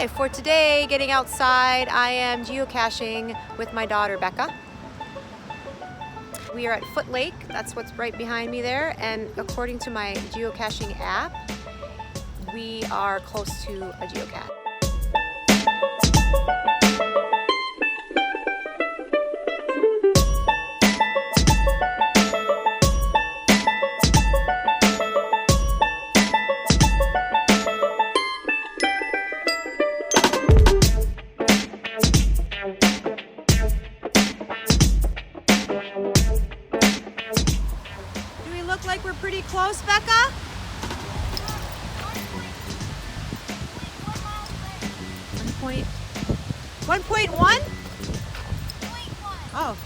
Hi, for today, getting outside, I am geocaching with my daughter, Becca. We are at Foot Lake, that's what's right behind me there, and according to my geocaching app, we are close to a geocache. Look like we're pretty close, Becca? 1.1? Oh.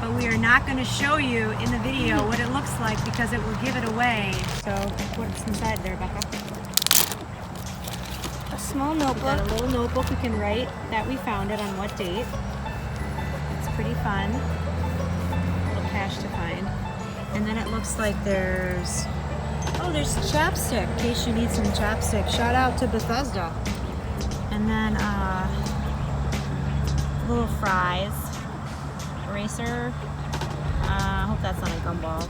But we are not going to show you in the video what it looks like because it will give it away. So what's inside there, Becca? A small notebook. We've got a little notebook we can write that we found it on what date. It's pretty fun. A little cache to find. And then it looks like there's chapstick in case you need some chapstick. Shout out to Bethesda. And then little fries. Eraser, I hope that's not a gumball,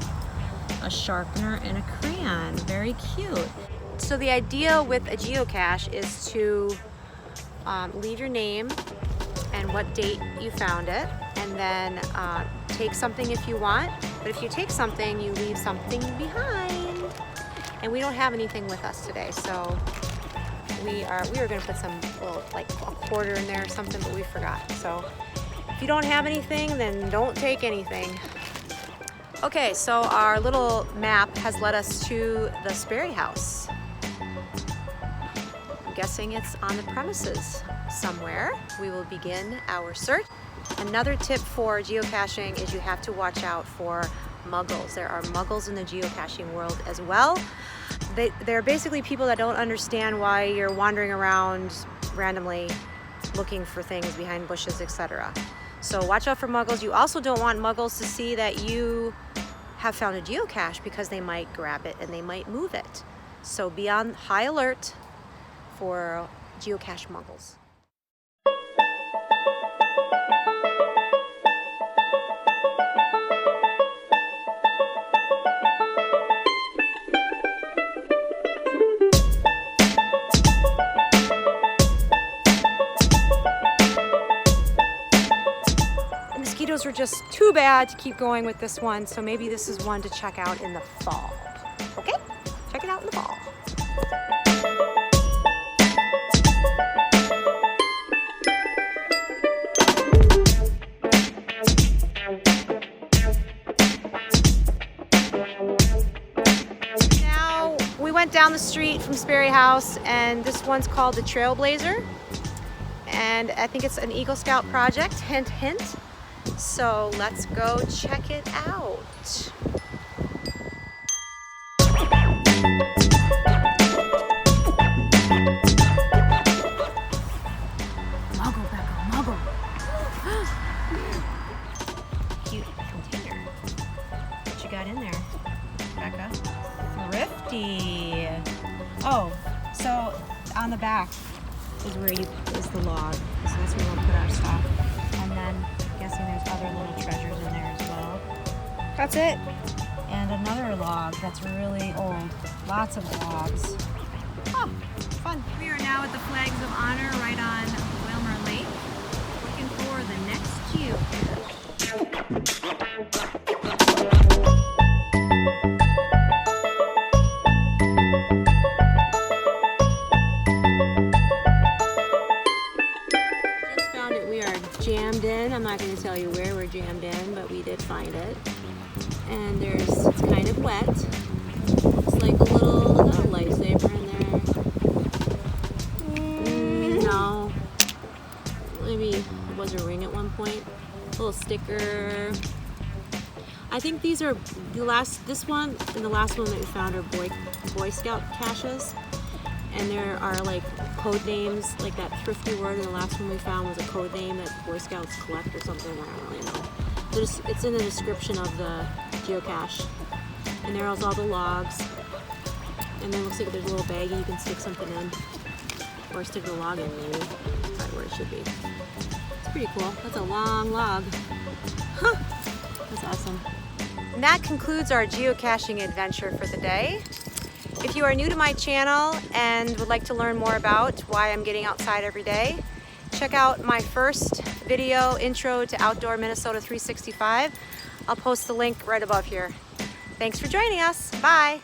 a sharpener, and a crayon. Very cute. So the idea with a geocache is to leave your name and what date you found it, and then take something if you want. But if you take something, you leave something behind. And we don't have anything with us today, so we were going to put some little, like a quarter in there or something, but we forgot. So if you don't have anything, then don't take anything. Okay, so our little map has led us to the Sperry house. I'm guessing it's on the premises somewhere. We will begin our search. Another tip for geocaching is you have to watch out for muggles. There are muggles in the geocaching world as well. They're basically people that don't understand why you're wandering around randomly looking for things behind bushes, etc. So watch out for muggles. You also don't want muggles to see that you have found a geocache because they might grab it and they might move it. So be on high alert for geocache muggles. Mosquitoes were just too bad to keep going with this one, so maybe this is one to check out in the fall. Okay? Check it out in the fall. Now, we went down the street from Sperry House, and this one's called the Trailblazer. And I think it's an Eagle Scout project, hint, hint. So let's go check it out. Muggle, Becca, muggle. Cute container. What you got in there, Becca? Thrifty. Oh, so on the back is the log. So that's where we'll put our stuff. And then I'm guessing there's other little treasures in there as well. That's it. And another log that's really old. Lots of logs. Oh, fun. We are now at the Flags of Honor right on Wilmer Lake, looking for the next geocache. Jammed in. I'm not going to tell you where we're jammed in, but we did find it. And it's kind of wet. Looks like a sticker. I think these are this one and the last one that we found are Boy Scout caches. And there are like code names, like that thrifty word in the last one we found was a code name that Boy Scouts collect or something, I don't really know. It's in the description of the geocache. And there's all the logs. And then it looks like there's a little baggie you can stick something in. Or stick the log in maybe. Probably where it should be. It's pretty cool. That's a long log. Huh! That's awesome. And that concludes our geocaching adventure for the day. If you are new to my channel and would like to learn more about why I'm getting outside every day, check out my first video, Intro to Outdoor Minnesota 365. I'll post the link right above here. Thanks for joining us. Bye.